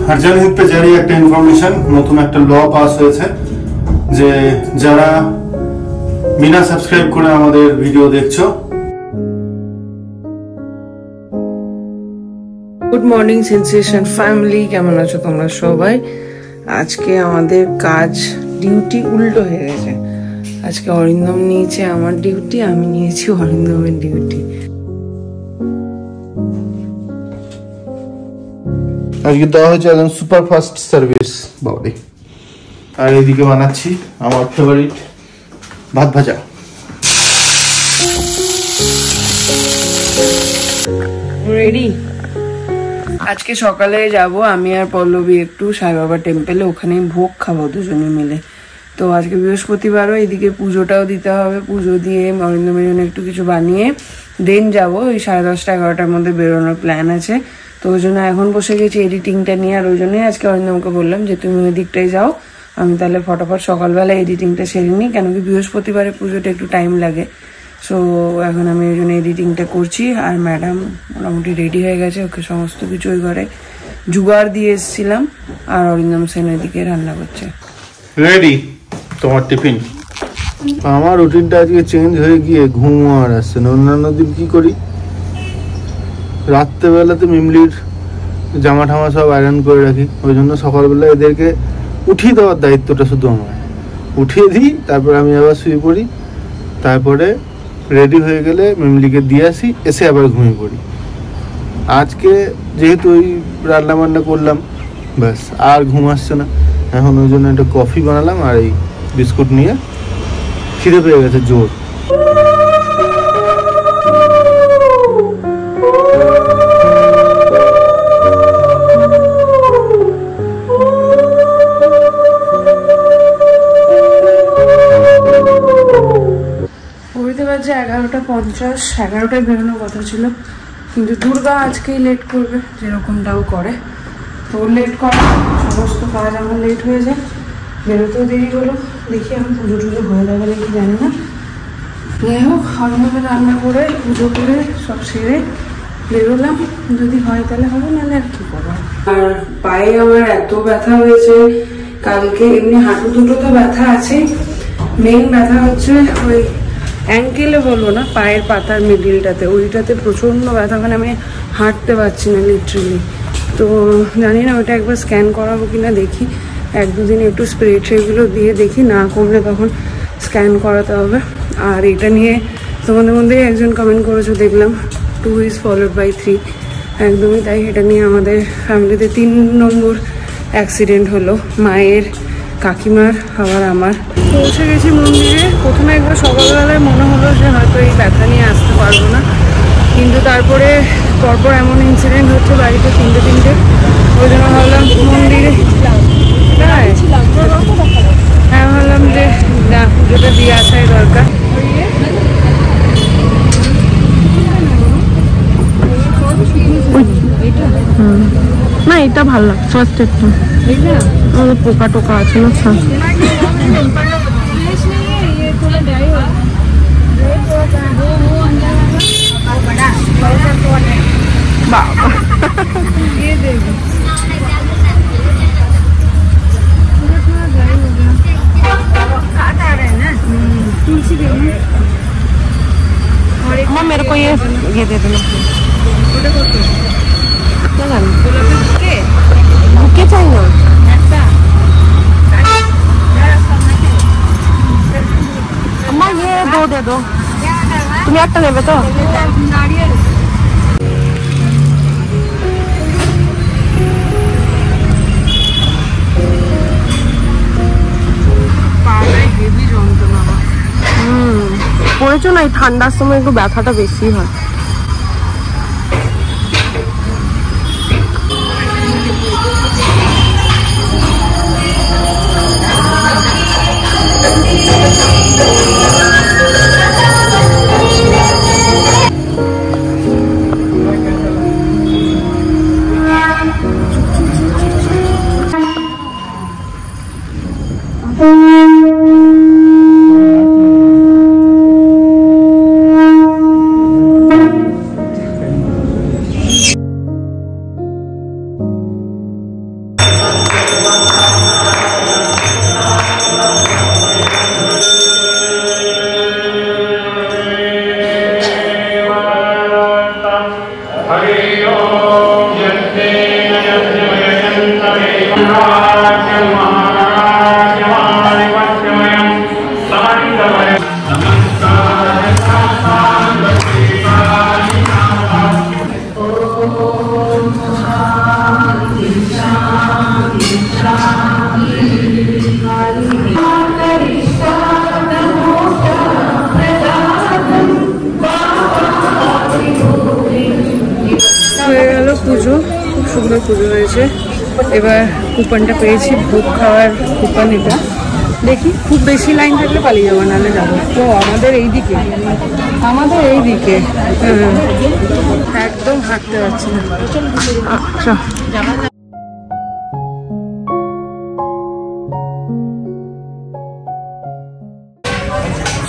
हरजान हिंद पे जारी एक इनफरमेशन नतून एक ल पास হয়েছে যে যারা বিনা সাবস্ক্রাইব করে আমাদের ভিডিও দেখছো। গুড মর্নিং সেন্সেশন ফ্যামিলি, কেমন আছো তোমরা সবাই? আজকে আমাদের কাজ ডিউটি উল্টো হয়ে গেছে। আজকে অরিন্দম নিয়েছে আমার ডিউটি, আমি নিয়েছি অরিন্দমের ডিউটি। আজকে দেওয়া হয়েছে একদম সুপার ফাস্ট সার্ভিস বাবলি। আর এদিকে বানাচ্ছি আমার ফেভারিট ভাত ভাজা। রেডি? আজকে সকালে যাব আমি আর পল্লবী একটু সাই বাবা টেম্পলে, ওখানে ভোগ খাবো দুজনে মিলে। তো আজকে বৃহস্পতিবারও এদিকে পুজোটাও দিতে হবে, পুজো দিয়ে অরিন্দমের জন্য একটু কিছু বানিয়ে দেন যাবো। ওই 10:30 11টার মধ্যে বেরোনোর প্ল্যান আছে। তো ওই জন্য এখন বসে গেছি এডিটিংটা নিয়ে। আর ওই জন্যই আজকে অরিন্দমকে বললাম যে তুমি ওই দিকটাই যাও, আমি তাহলে ফটাফট সকালবেলা এডিটিংটা সেরে নিই, কেন কি বৃহস্পতিবারে পুজোটা একটু টাইম লাগে। সো এখন আমি ওই জন্য এডিটিংটা করছি। আর ম্যাডাম মোটামুটি রেডি হয়ে গেছে, ওকে সমস্ত কিছু ওই ঘরে জুগাড় দিয়ে এসেছিলাম। আর অরিন্দম সেন এদিকে রান্না করছে। রেডি তোমার টিফিন? আমার রুটিনটা আজকে চেঞ্জ হয়ে গিয়ে ঘুম আর আসছে না। অন্যান্য দিন কি করি, রাত্রেবেলাতে মিমলির জামা ঠামা সব আয়রন করে রাখি, ওই জন্য সকালবেলা এদেরকে উঠিয়ে দেওয়ার দায়িত্বটা শুধু আমার। উঠিয়ে দিই, তারপর আমি আবার শুয়ে পড়ি, তারপরে রেডি হয়ে গেলে মিমলিকে দিয়ে আসি, এসে আবার ঘুমিয়ে পড়ি। আজকে যেহেতু ওই রান্না বান্না করলাম, ব্যাস আর ঘুম আসছে না। এখন ওই জন্য একটা কফি বানালাম আর এই বিস্কুট নিয়ে খিদে পেয়ে গেছে জোর। বাজে 11:50, 11টায় বেরোনোর কথা ছিল, কিন্তু দুর্গা আজকেই লেট করবে, যেরকমটাও করে। তো লেট করে সমস্ত কাজ আমার লেট হয়ে যায়, বেরোতেও দেরি হলো। দেখি আমি পুজো টুজো হয়ে যাবে নাকি জানি না। যাই হোক, অন্যভাবে রান্না করে পুজো করে সব সেরে বেরোলাম। যদি হয় তাহলে হবে, নাহলে আর কি করবো। আর পায়ে আমার এত ব্যথা হয়েছে কালকে, এমনি হাঁটু দুটো তো ব্যথা আছে, মেইন ব্যথা হচ্ছে ওই অ্যাঙ্কেলে বলবো না, পায়ের পাতার মিডিলটাতে, ওইটাতে প্রচণ্ড ব্যথা, মানে আমি হাঁটতে পারছি না লিটারেলি। তো জানি না ওইটা একবার স্ক্যান করাবো কিনা, দেখি 1-2 দিন একটু স্প্রে ট্রেগুলো দিয়ে দেখি, না কমলে তখন স্ক্যান করাতে হবে। আর এটা নিয়ে তোমাদের মধ্যেই একজন কমেন্ট করেছো দেখলাম, 2 is followed by 3, একদমই তাই। এটা নিয়ে আমাদের ফ্যামিলিতে 3 নম্বর অ্যাক্সিডেন্ট হলো, মায়ের, কাকিমার, আবার আমার। পৌঁছে গেছি মন্দিরে। প্রথমে একবার সকালবেলায় মনে হলো যে হয়তো এই ব্যথা নিয়ে আসতে পারবো না, কিন্তু তারপরে পরপর এমন ইনসিডেন্ট হচ্ছে বাড়িতে 3টে, ওই জন্য ভাবলাম মন্দিরে, হ্যাঁ ভাবলাম যে না, পুজোটা দিয়ে আসাই দরকার। না এটা ভালো লাগছে, ফার্স্ট একটা পোকা টোকা আছে না। বাবা मेरे को ये दे देना। क्या जाना बुके चाहिए? अम्मा ये 2 दे दो। তুমি একটা নেবে তো? পড়েছো না, এই ঠান্ডার সময় একটু ব্যথাটা বেশি হয়। সুন্দর পুজো হয়েছে। এবার কুপনটা পেয়েছি, ভোগ খাওয়ার কুপন। এটা দেখি, খুব বেশি লাইন থাকলে পালিয়ে যাবো, নাহলে যাবো। তো আমাদের এই দিকে একদম হাঁটতে পারছি না। আচ্ছা,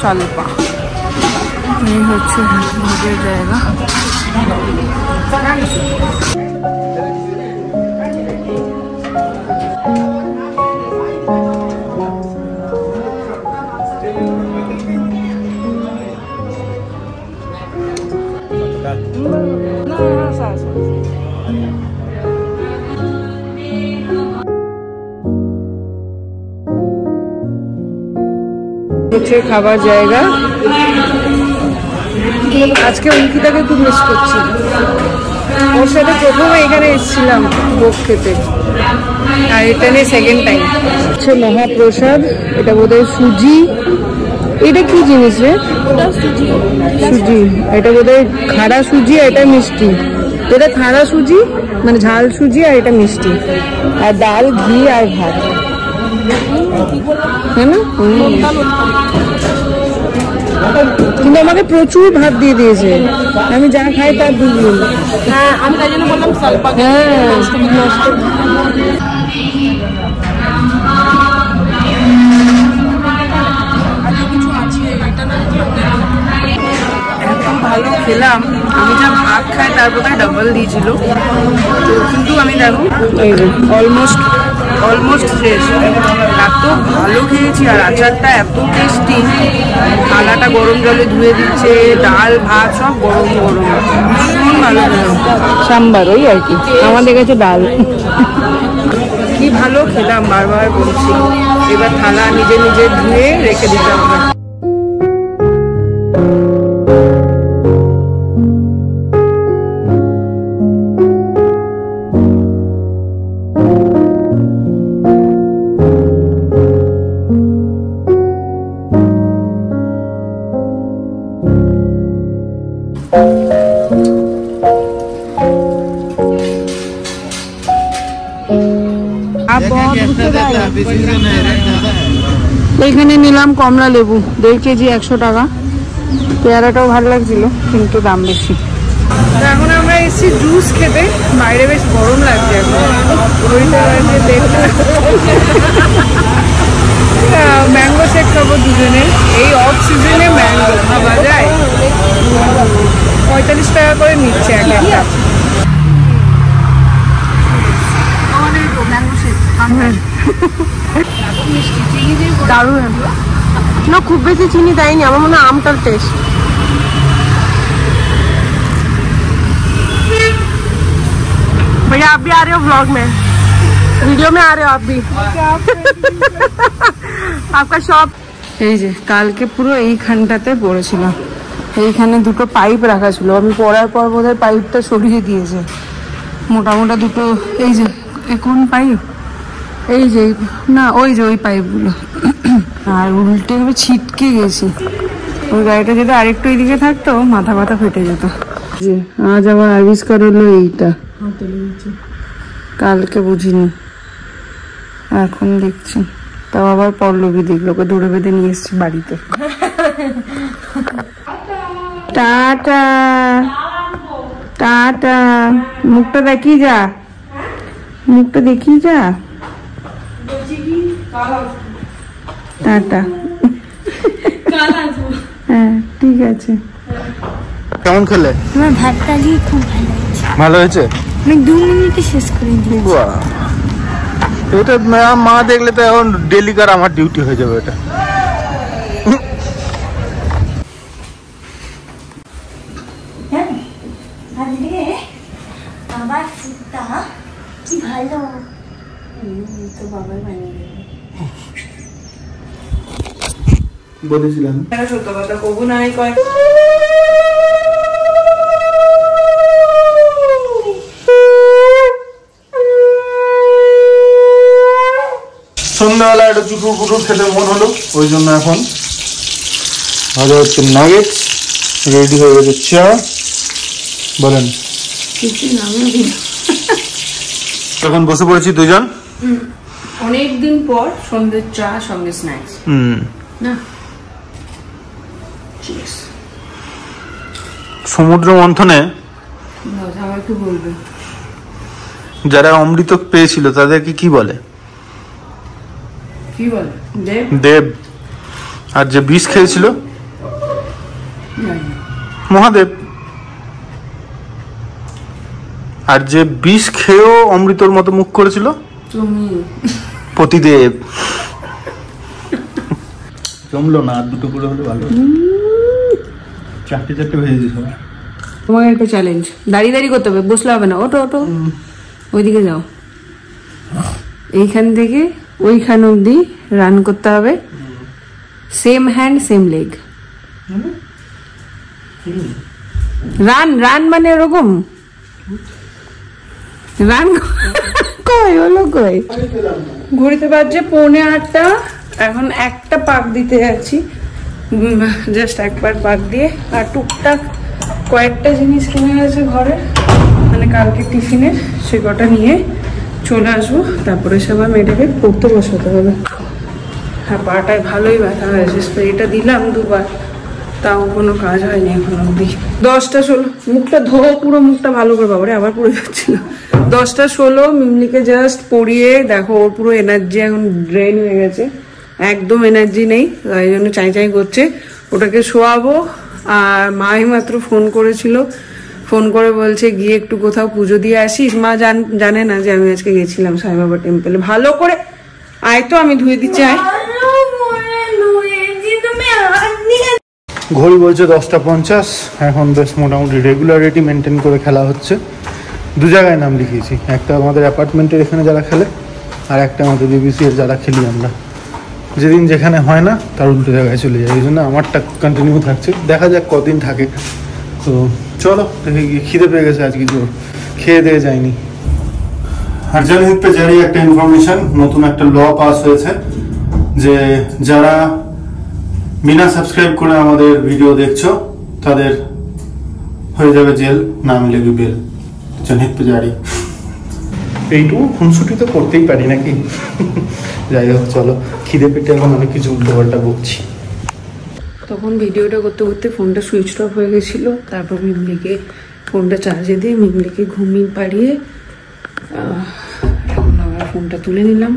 শালপা এই হচ্ছে ভোগের জায়গা। হচ্ছে খাবার জায়গা। আজকে অঙ্কিতাকে খুব মিস করছি, ওর সাথে প্রথমে এখানে এসেছিলাম ভোগ খেতে, আর এটা নিয়ে সেকেন্ড টাইম। হচ্ছে মহাপ্রসাদ, এটা বোধহয় সুজি। এটা কি জিনিস রে? সুজি। এটা বোধহয় খাড়া সুজি, আর এটা মিষ্টি। এটা খাড়া সুজি মানে ঝাল সুজি, আর এটা মিষ্টি, আর ডাল, ঘি আর ভাত, হ্যাঁ না? কিন্তু আমাকে প্রচুর ভাত দিয়ে দিয়েছে, আমি যা খাই তার দুগুণ। হ্যাঁ, আমি তাই জন্য বললাম স্বল্প। এত ভালো খেলাম, আমি যা ভাত খাই তার বোধহয় ডাবল দিয়েছিল। কিন্তু আমি দেখো এই যে অলমোস্ট শেষ। এত ভালো খেয়েছি, আর আচারটা এত টেস্টি। থালাটা গরম জলে ধুয়ে দিচ্ছে, ডাল ভাত সব গরম গরম, ভীষণ ভালো খেলাম। সাম্বার ওই আর কি, আমাদের কাছে ডাল। কি ভালো খেলাম, বারবার বলছি। এবার থালা নিজে নিজে ধুয়ে রেখে দিতে হবে। এইখানে নিলাম কমলা লেবু, 1.5 কেজি 100 টাকা। পেয়ারাটাও ভালো লাগছিল, কিন্তু দাম বেশি। এখন আমরা এসেছি জুস খেতে, বাইরে বেশ গরম লাগছে এখন। ম্যাঙ্গো শেক খাবো দুজনে, এই অফ সিজনে ম্যাঙ্গো খাওয়া যায়। 45 টাকা করে নিচ্ছে এক একটা। দারুণ না, খুব বেশি চিনি দেয়নি, আমার মনে হয় আমটার টেস্ট। भैया आप भी आ रहे हो व्लॉग में, वीडियो में आ रहे हो आप भी? आपका शॉप। এই যে কালকে পুরো এইখানটাতে পড়েছিলাম, এইখানে দুটো পাইপ রাখা ছিল, আমি পড়ার পর বোধহয় পাইপটা সরিয়ে দিয়েছে। মোটা মোটা দুটো, এই যে কোন পাইপ, এই যে না ওই যে ওই পাইপগুলো। আর উল্টে ছিটকে গেছি, ওই গাড়িটা যদি আরেকটু এইদিকে থাকতো মাথা ব্যথা ফেটে যেত। যে আজ আবার আবিষ্কার হলো এইটা, কালকে বুঝিনি, এখন দেখছি। তাও আবার পল্লবী দেখলো, ওকে দৌড়ে বেঁধে নিয়ে এসছি বাড়িতে। টাটা টাটা, মুখটা দেখি যা, মুখটা দেখি যা। টাটা। হ্যাঁ ঠিক আছে। কেমন খেলে? আমার ভাতটা দিয়ে খুব ভালো হয়েছে। আমি 2 মিনিটে শেষ করে দিয়েছি। এটা মা দেখলে তো এখন ডেলিকার আমার ডিউটি হয়ে যাবে এটা। আমার ফুটটা কি ভালো, তো বাবার বানিয়ে দেবে। বলেছিলাম সত্য কথা কবু নাই কয়। সন্ধ্যাবেলা একটা চুটুর পুটুর খেতে মন হলো, ওই জন্য এখন ভালো হচ্ছে নাগেটস রেডি হয়ে গেছে। চা বলেন এখন বসে পড়েছি দুজন, অনেকদিন পর সন্ধ্যের চা সঙ্গে স্ন্যাক্স না। সমুদ্র মন্থনে আমার কি বলবে, যারা অমৃত পেয়েছিল তাদেরকে কি বলে? কি বলে? দেব। আর যে বিষ খেয়েছিল মহাদেব। আর যে বিষ খেয়েও অমৃতর মতো মুখ করেছিল তুমি পতিদেব। জমলো না, আর দুটো করে হলে ভালো। চারটে ভেজেছি সবাই। তোমাকে একটা চ্যালেঞ্জ, দাঁড়িয়ে দাঁড়িয়ে করতে হবে, বসলে হবে না। ওটো ওটো, ওইদিকে যাও, এইখান থেকে ওইখান অব্দি রান করতে হবে, same hand same leg. Run run মানে এরকম রান। কই হলো কই? ঘড়িতে বাজছে 7:45। এখন একটা পাক দিতে যাচ্ছি, জাস্ট একবার পাক দিয়ে। আর টুকটাক কয়েকটা জিনিস কিনে গেছে ঘরে, মানে কালকে টিফিনের, সে কটা নিয়ে চলে আসবো। তারপরে সবাই মেয়েটাকে পড়তে বসাতে হবে। হ্যাঁ, পাটায় ভালোই ব্যথা হয়েছে, স্প্রেটা দিলাম 2বার, তাও কোনো কাজ হয়নি এখন অব্দি। 10টা 16, মুখটা ধোয়া, পুরো মুখটা ভালো করে, বাবারে আবার পড়ে যাচ্ছিল। 10টা 16 মিমলিকে জাস্ট পড়িয়ে দেখো, ওর পুরো এনার্জি এখন ড্রেন হয়ে গেছে, একদম এনার্জি নেই, তাই জন্য চাই চাই করছে। ওটাকে শোয়াবো। আর মাই মাত্র ফোন করেছিল, ফোন করে বলছে গিয়ে একটু কোথাও পুজো দিয়ে আসিস। মা জানে না যে আমি আজকে গেছিলাম সাই বাবা টেম্পলে। ভালো করে আয় তো, আমি ধুয়ে দিচ্ছি, আয়। ঘড়ি বলছে 10:50। এখন বেশ মোটামুটি রেগুলারিটি মেনটেন করে খেলা হচ্ছে। দু জায়গায় নাম লিখিয়েছি, একটা আমাদের অ্যাপার্টমেন্টের এখানে যারা খেলে, আর একটা আমাদের বিবিসি এর যারা খেলি আমরা। যেদিন যেখানে হয় না তার উল্টো জায়গায় চলে যায়, এই জন্য আমারটা কন্টিনিউ থাকছে। দেখা যাক কদিন থাকে। তো চলো দেখে গিয়ে, খিদে পেয়ে গেছে আজকে, জোর খেয়ে দিয়ে যায়নি। আর জানহিত পে জারি একটা ইনফরমেশন, নতুন একটা ল পাস হয়েছে যে যারা বিনা সাবস্ক্রাইব করে আমাদের ভিডিও দেখছো তাদের হয়ে যাবে জেল, না মিলেগে বেল। জানহিত পে জারি। এইটুকু খুনসুটি তো করতেই পারি নাকি। যাই হোক, চলো, খিদে পেটে এখন অনেক কিছু উল্টো পাল্টা বকছি। তখন ভিডিওটা করতে করতে ফোনটা সুইচ অফ হয়ে গেছিল। তারপর মিমলিকে ফোনটা চার্জে দিয়ে মিমলিকে ঘুমিয়ে পাড়িয়ে এখন আবার ফোনটা তুলে নিলাম।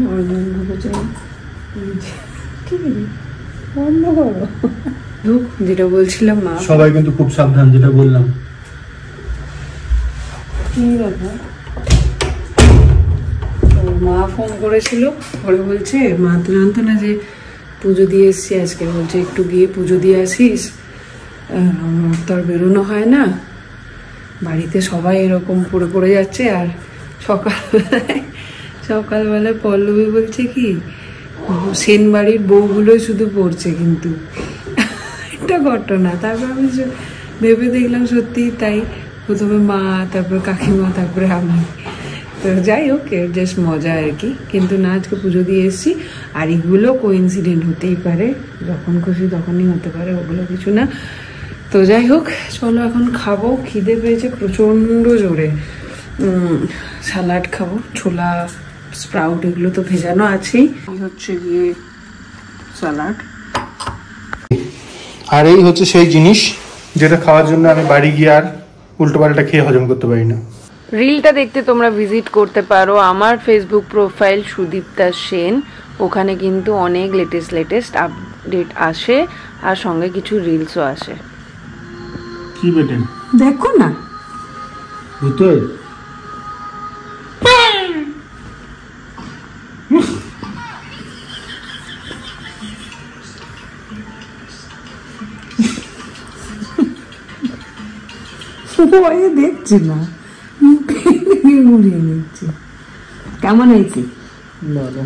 যেটা বলছিলাম, মা সবাই কিন্তু খুব সাবধান, যেটা বললাম। কি ব্যাপার, মা ফোন করেছিল, পরে বলছে মা তো জানতো না যে পুজো দিয়ে এসছি আজকে, বলছে একটু গিয়ে পুজো দিয়ে আসিস, আমার তো আর বেরোনো হয় না, বাড়িতে সবাই এরকম পড়ে পড়ে যাচ্ছে। আর সকালবেলায় পল্লবী বলছে কি, সেন বাড়ির বউগুলোই শুধু পড়ছে, কিন্তু একটা ঘটনা। তারপর আমি ভেবে দেখলাম সত্যি তাই, প্রথমে মা, তারপর কাকিমা, তারপরে আমি। তো যাই হোক, জাস্ট মজা আর কি। কিন্তু না, আজকে পুজো দিয়ে এসেছি। আর এগুলো কোইন্সিডেন্ট হতেই পারে, যখন খুশি তখনই হতে পারে, ওগুলো কিছু না। তো যাই হোক, চলো এখন খাবো, খিদে পেয়েছে প্রচণ্ড জোরে। স্যালাড খাবো, ছোলা, স্প্রাউট, এগুলো তো ভেজানো আছেই। হচ্ছে গিয়ে স্যালাড। আর এই হচ্ছে সেই জিনিস যেটা খাওয়ার জন্য আমি বাড়ি গিয়ে আর উল্টো পাল্টা খেয়ে হজম করতে পারি না। রিলটা দেখতে তোমরা ভিজিট করতে পারো আমার ফেসবুক প্রোফাইল সুদীপ্তা সেন। ওখানে কিন্তু অনেক লেটেস্ট আপডেট আসে, আর সঙ্গে কিছু রিলসও আসে। কি বেটে দেখো না, ভূতের দেখছি না, মুড়িয়ে নিচ্ছি। কেমন হয়েছে? ভালো।